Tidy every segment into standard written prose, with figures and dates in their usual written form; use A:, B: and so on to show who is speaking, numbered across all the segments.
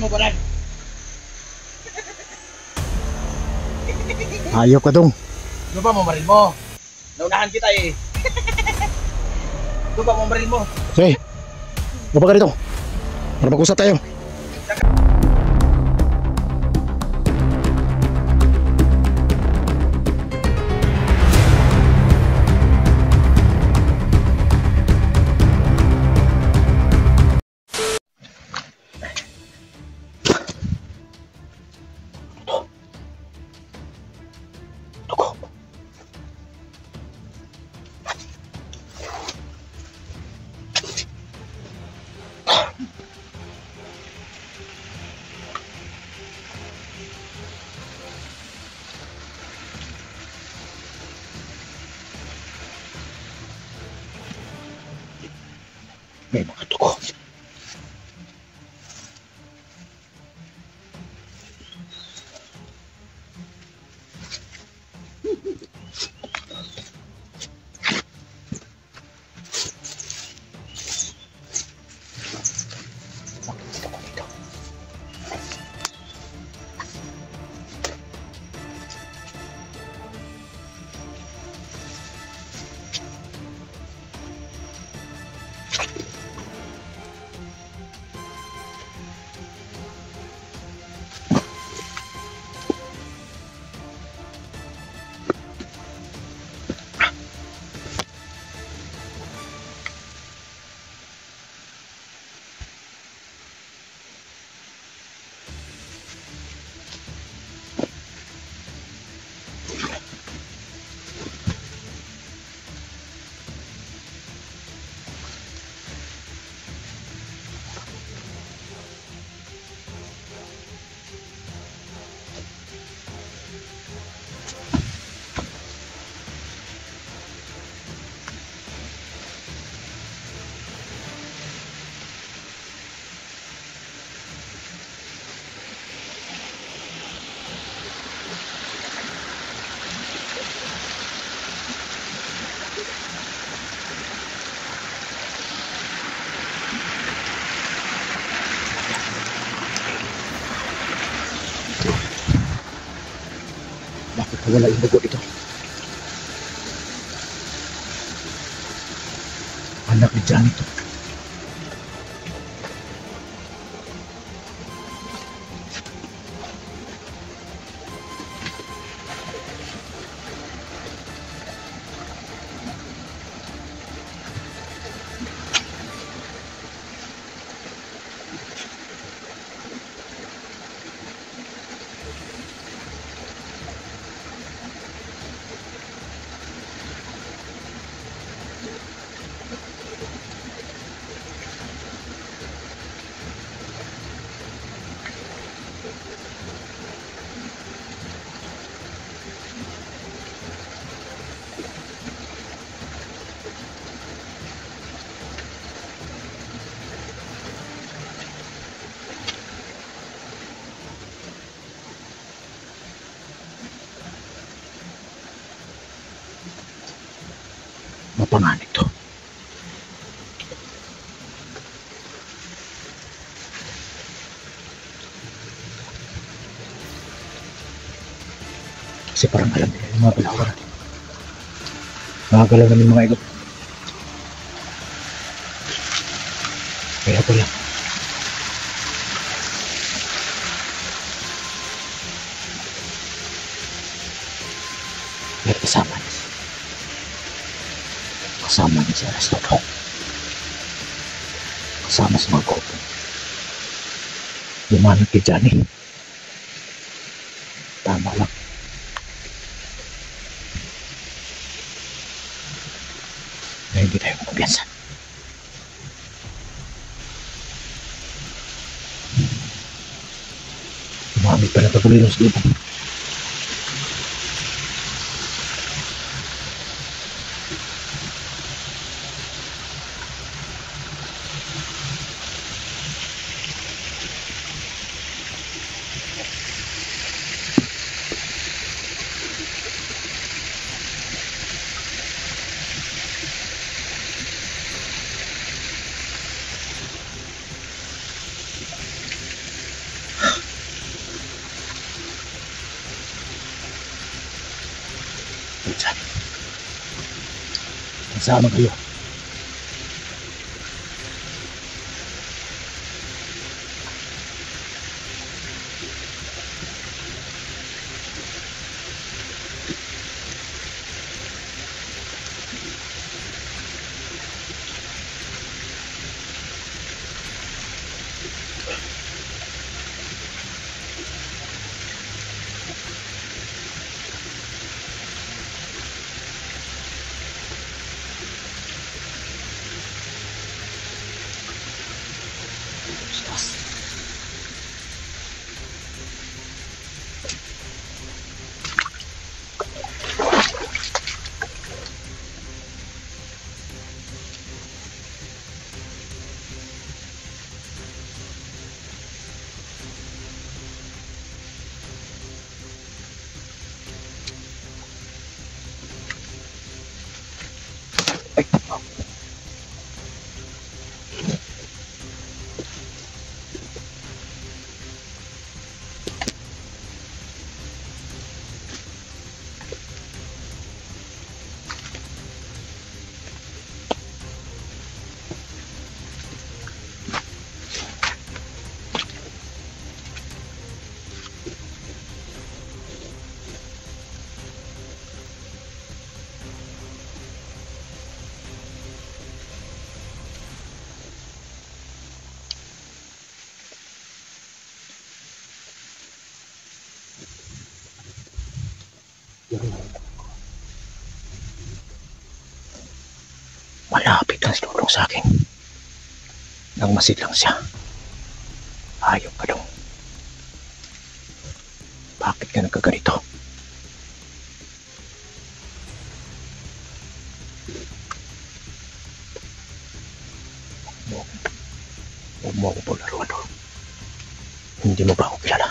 A: mo ba lang?
B: Ayok ka dong.
A: Ano ba mamaril mo? Naunahan kita eh. Ano ba mamaril mo?
B: Sige, baba ka dito. Para mag-usap tayo. May mga dugo. Bakit wala yung dugo dito? Anak ni Johnny to. Mapanganib to. Kasi parang alam nila yung mga palawan natin. Nakagalaw namin mga igot. Kaya pala. Pero kasama niya. Kasama niya si Aristotle. Kasama sa mga grupo. Lumanag kay Johnny. Tama lang. Na hindi tayo magkumpiyansa. Umamit pa na pagulilong sa lubong. Sama kayo. Malapit lang si Dudong sa akin. Nang masid lang siya. Ayok ka dong. Bakit ka nagkaganito? Huwag mo ako palaruan doon. Hindi mo ba ako kilala?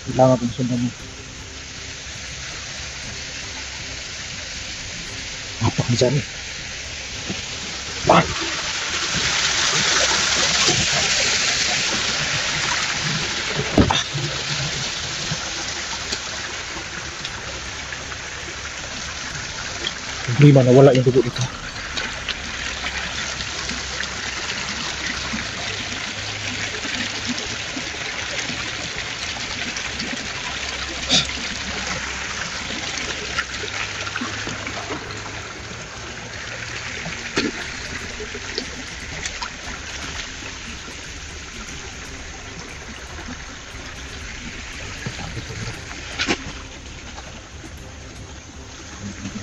B: Kailangan kong sundan mo. Apa ka dyan? Bang! Problema na wala yung dugo dito.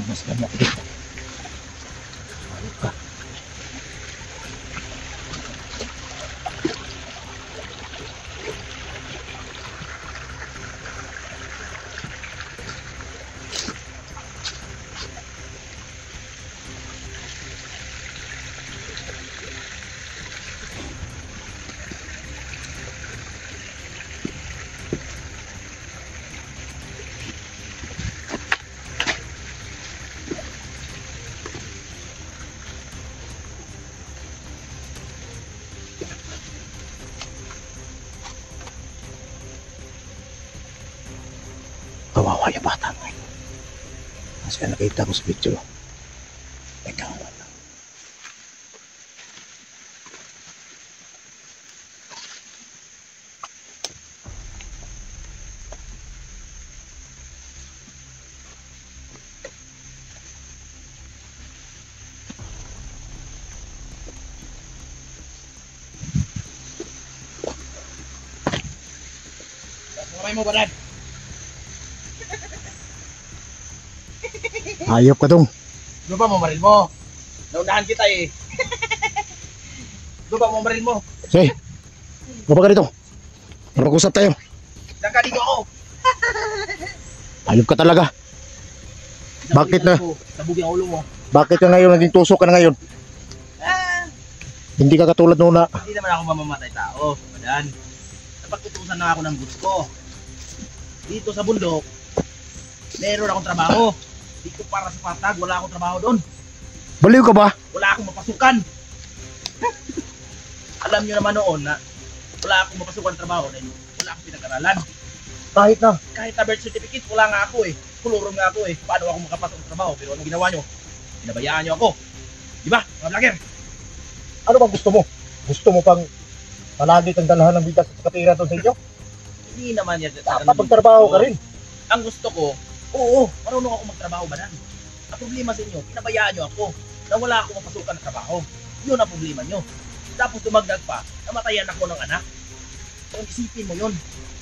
B: Mas banyak dito. Ayok ka. Kawawa yung bata ngayon. Kasi nakita ko sa video, may kawawa lang.
A: Kamay mo, Baran.
B: Ayok ka dong.
A: Ano ba mamaril mo? Naunahan kita eh. Ano ba mamaril mo?
B: Say, baba ka dito. Para mag-usap tayo.
A: Diyan ka dito ako.
B: Ayok ka talaga. Bakit na?
A: Sabog yung ulo mo.
B: Bakit ka ngayon naging tusok ka na ngayon?
A: Ah,
B: Hindi ka katulad noon na.
A: hindi naman ako mamamatay tao. Badan. Napagtutusan na ako ng gusto ko. dito sa bundok, meron akong trabaho. Dito para sa patag, wala akong trabaho doon.
B: Baliw ka ba?
A: Wala akong mapasukan. Alam nyo naman noon na wala akong mapasukan trabaho dahil wala akong pinag-aralan. Kahit na birth certificate, wala nga ako eh. Kulurong nga ako eh. Paano ako makapasok ng trabaho? Pero anong ginawa nyo? Pinabayaan nyo ako. Di ba, mga vlogger?
C: Ano bang gusto mo? Gusto mo pang palagi kang dalahan ng bigas at katira doon sa inyo?
A: Hindi naman yan.
C: Dapat magtrabaho ka rin.
A: Ang gusto ko, oo, marunong ako magtrabaho ba nan? Ang problema sa inyo, pinabayaan nyo ako na wala akong mapasukan ng trabaho. Yun ang problema nyo. Tapos dumagdag pa, namatayan ako ng anak. So isipin mo yun.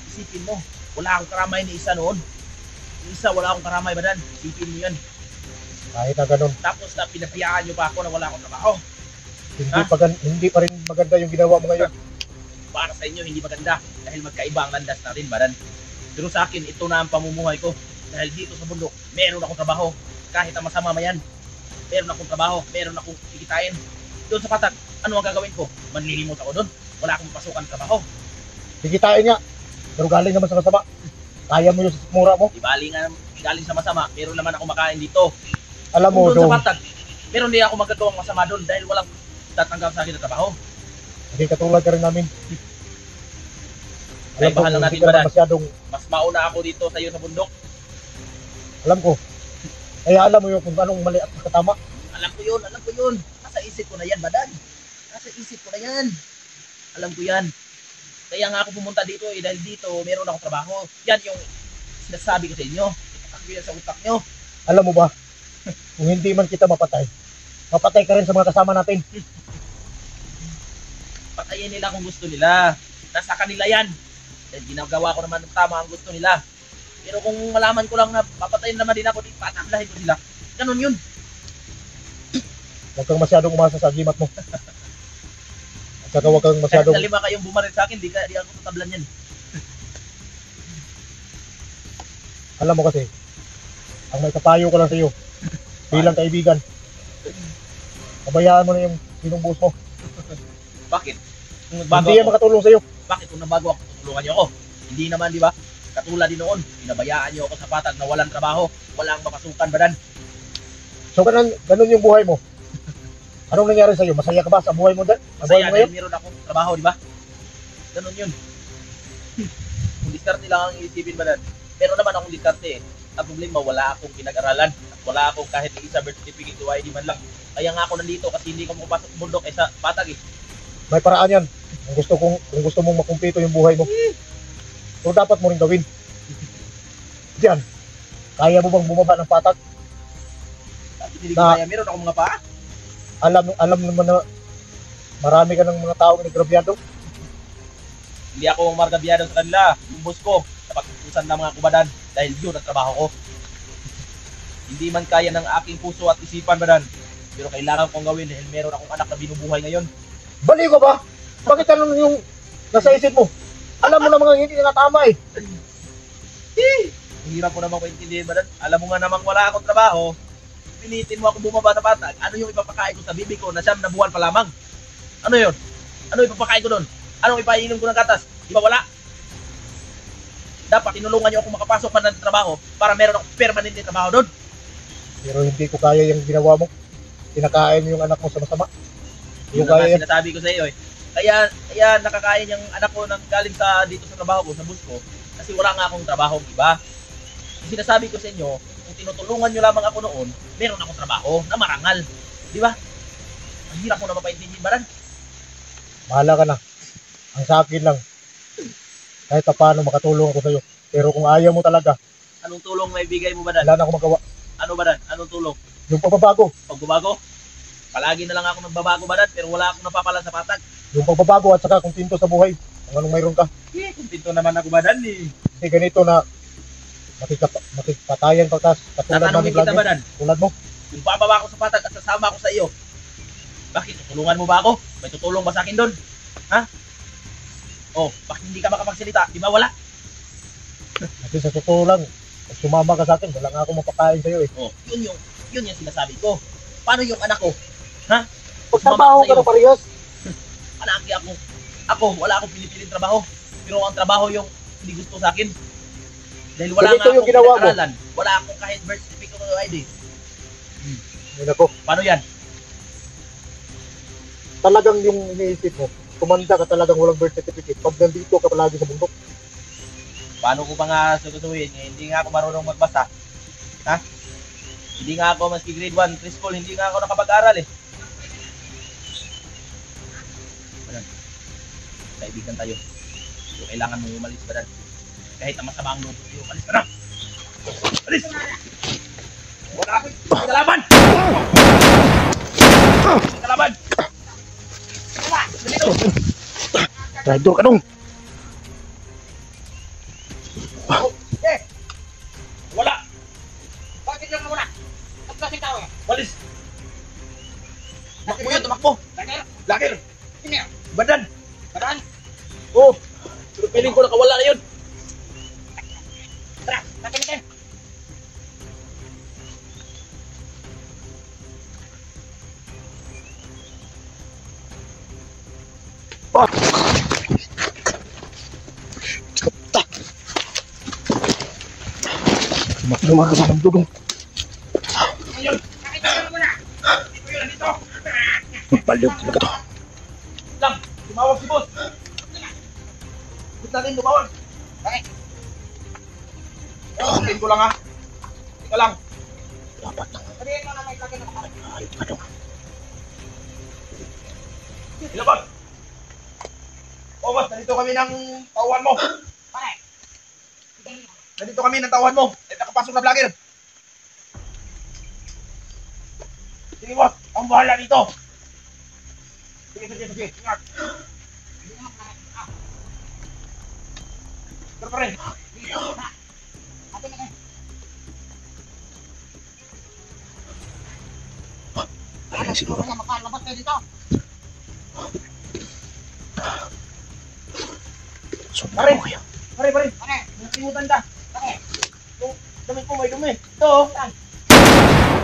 A: Isipin mo. Wala akong karamay ni isa noon. Yung isa, wala akong karamay ba nan? Isipin mo yan.
C: Kahit na ganun,
A: Tapos na pinabayaan nyo pa ako na wala akong trabaho.
C: hindi pa rin maganda yung ginawa mo ngayon.
A: Para sa inyo, hindi maganda. Dahil magkaiba ang landas natin, badan. Pero sa akin, ito na ang pamumuhay ko. Dahil dito sa bundok, meron akong trabaho. Kahit ang masama mayan, meron akong trabaho, meron akong kikitain. Doon sa patag, ano ang gagawin ko? Manlilimot ako doon. Wala akong pasukan trabaho.
C: Sigitain niya. Pero galing naman sa masama. Kaya mo yung mura mo.
A: Di bali nga, galing sa masama, meron naman ako makain dito.
C: Alam mo,
A: Kung doon
C: Dong,
A: sa patag, meron din ako magagawang masama doon dahil walang tatanggap sa akin na trabaho.
C: hindi katulad ka rin namin.
A: Ay,
C: Alam ko,
A: bahala
C: hindi
A: natin
C: ka
A: ba
C: naman masyadong,
A: Mas mauna ako dito sa iyo sa bundok.
C: alam ko. Kaya alam mo yung kung anong mali at katama.
A: Alam ko yun, alam ko yun. Nasa isip ko na yan, badan. Nasa isip ko na yan. Alam ko yan. Kaya nga ako pumunta dito eh, dahil dito meron akong trabaho. Yan yung sinasabi ko sa inyo. Ipatakbo yan sa utak nyo.
C: Alam mo ba, kung hindi man kita mapatay, mapatay ka rin sa mga kasama natin.
A: Patayin nila kung gusto nila. Nasa kanila yan. Dahil ginagawa ko naman ng tama ang gusto nila. Pero kung malaman ko lang na papatayin naman din ako, di patablahin ko sila. Ganun yun.
C: Huwag kang masyadong umasa sa agimat mo. At saka huwag kang
A: Kahit
C: masyadong,
A: sa 5 kayong bumaril sa akin, di ako tatablan yan.
C: alam mo kasi, ang may kapayo ko lang sa iyo, bilang kaibigan, pabayaan mo na yung sinumbus mo.
A: Bakit? Kung nagbago
C: Hindi yan
A: ako,
C: makatulong sa iyo.
A: bakit kung nagbago ako, tutulungan niyo ako? Hindi naman, di ba? Katulad din noon, pinabayaan niyo ako sa patag na walang trabaho, walang mapasukan badan.
C: So ganun yung buhay mo. Anong nangyari sa iyo? Masaya ka ba sa buhay mo dahil? Sa buhay
A: Masaya
C: mo ngayon?
A: dahil meron akong trabaho, di ba? Ganun yun. Kung diskarte lang ang iisipin badan. Meron naman akong diskarte eh. Ang problema, wala akong pinag-aralan. At wala akong kahit isa birth certificate o ID man lang. Kaya nga ako nandito kasi hindi ko makapasok sa bundok sa patag eh.
C: May paraan yan. Kung gusto mong makumpleto yung buhay mo. So dapat mo rin gawin. Diyan, kaya mo bang bumaba ng patag?
A: Bakit hindi ko kaya? Meron akong mga paa.
C: Alam naman na marami ka ng mga taong nagrabyado.
A: Hindi ako margabyado sa kanila. Yung boss ko, napagpupusan ng mga kubadan dahil yun ang trabaho ko. Hindi man kaya ng aking puso at isipan badan. Pero kailangan kong gawin dahil meron akong anak na binubuhay ngayon.
C: Baliw ka ba? Bakit ano yung nasa isip mo? Alam mo na mga hindi na tama eh.
A: Ang hirap ko namang maintindihan badan. Alam mo nga namang wala akong trabaho. Pilitin mo ako bumaba na patag. Ano yung ipapakain ko sa bibi ko na 9 na buwan pa lamang? Ano yun? Ano ipapakain ko doon? Anong ipainom ko ng gatas? Di ba wala? Dapat tinulungan niyo ako makapasok man ng trabaho para meron akong permanent na trabaho doon.
C: Pero hindi ko kaya yung ginawa mo. Kinakain mo yung anak mo sa masama.
A: Yun
C: Yung
A: na
C: kaya
A: nga
C: yan.
A: sinasabi ko sa iyo eh. Kaya nakakain yung anak ko nang galing sa dito sa trabaho ko, sa bus ko, kasi wala nga akong trabaho iba. Sinasabi ko sa inyo, kung tinutulungan nyo lamang ako noon, meron akong trabaho na marangal. Di ba? Ang hirap mo na mapaintindihan baran.
C: Bahala ka na. Ang sa akin lang, kahit pa paano makatulong ako sa'yo. Pero kung ayaw mo talaga,
A: Anong tulong may bigay mo badan?
C: wala na akong magawa.
A: Ano badan? Anong tulong?
C: Yung pagbabago,
A: Pagbabago? Palagi na lang ako nagbabago badan, pero wala akong napapalan sa patag.
C: yung pagbabago at saka kontento sa buhay. Kung anong mayroon ka.
A: Kumpito naman ako badan eh.
C: Kasi ganito na makikipatayan ka katulad
A: Tatanungin
C: namin
A: kita
C: lagi.
A: badan.
C: Tulad mo.
A: Kung bababa ako sa patag at sasama ako sa iyo, bakit? Tutulungan mo ba ako? May tutulong ba sa akin doon? Ha? Oh, bakit hindi ka makapagsalita? Di ba wala?
C: Kasi sa totoo lang, pag sumama ka sa akin, wala nga akong mapakain sa'yo eh.
A: Oh, yun yung sinasabi ko. Paano yung anak ko? Ha?
C: Pagtrabaho ka na parehas.
A: Malaki ako. Ako, wala akong pinipiling trabaho. Pero ang trabaho yung hindi gusto sa akin. Dahil wala
C: Ganito
A: nga
C: yung
A: akong
C: ginawa mo.
A: pinag-aralan. Wala akong kahit birth certificate o ID.
C: Ay, nako,
A: Paano yan?
C: talagang yung iniisip mo, kumanda ka talagang walang birth certificate pag nandito ka palagi sa bundok.
A: Paano ko ba nga sususuhin? Hindi nga ako marunong magbasa. Ha? Hindi nga ako maski grade 1 preschool, hindi nga ako nakapag-aral eh. Badan, kaibigan tayo. So, kailangan mo umalis, Badan. Kahit ang masama ang loob, umalis ka na. Alis! Wala akong kalaban! Kalaban! Wala! Dito!
B: Traitor ka dong.
A: Eh! Wala!
D: Bakit lang muna? Ang klaseng tao yan?
A: Walis! Tumakbo yun, tumakbo!
D: Lakir?
A: Lakir!
D: Sino yan?
A: Badan!
D: Bataan?
A: Oh! Pero feeling ko nakawala na yun!
D: Tara, lakir natin.
B: Lumaga ka ng dugong.
A: Ayun!
D: Nakita lang muna.
A: Dito yun, dito!
B: Baliw talaga to.
A: Lang! Tumawag si boss! Boss natin tumawag!
D: Bakit?
A: Sabihin ko lang ha! Ika lang!
B: Dapat nang
D: Sabihin mo na may lakir na kapatid.
B: ayot ka dong.
A: Hello boss! Oh boss, nandito kami ng tauhan mo!
D: Bakit?
A: Nandito kami ng tauhan mo! Eh, nakapasok na vlogger! Sige boss, ang bahala dito! Sige, sige, sige! Ingat! Pero pa rin!
D: Atin na kayo.
B: Ayan siguro.
D: Ano makalabas kayo dito?
B: Sundan mo kayo.
A: Pare, pare!
D: Bakit?
A: Nakalimutan ka!
D: Bakit?
A: Yung damit ko may dumi! Ito! oh.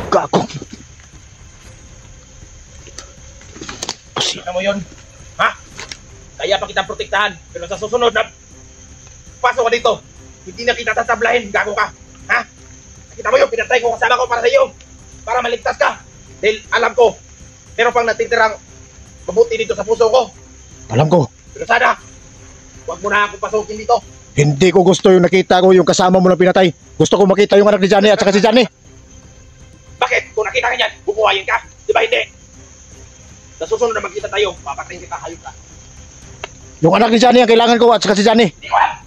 B: Gago. Pusi.
A: Tignan mo yun! Ha? Kaya pa kita protektahan, pero sa susunod na pasok ka dito, hindi na kita tatablahin, gago ka! Ha? Kita mo yun, pinatay ko kasama ko para sa iyo! Para maligtas ka! Dahil alam ko, meron pang natitirang mabuti dito sa puso ko.
B: Alam ko.
A: Pero sana, huwag mo na akong pasukin dito.
B: Hindi ko gusto yung nakita ko yung kasama mo na pinatay. Gusto ko makita yung anak ni Johnny at saka si Johnny.
A: Bakit? Kung nakita ka niyan, bubuhayin ka. Di ba hindi? Sa susunod na magkita tayo, papatayin kita, hayop ka.
B: Yung anak ni Johnny ang kailangan ko at saka si Johnny.
A: Hindi ko alam!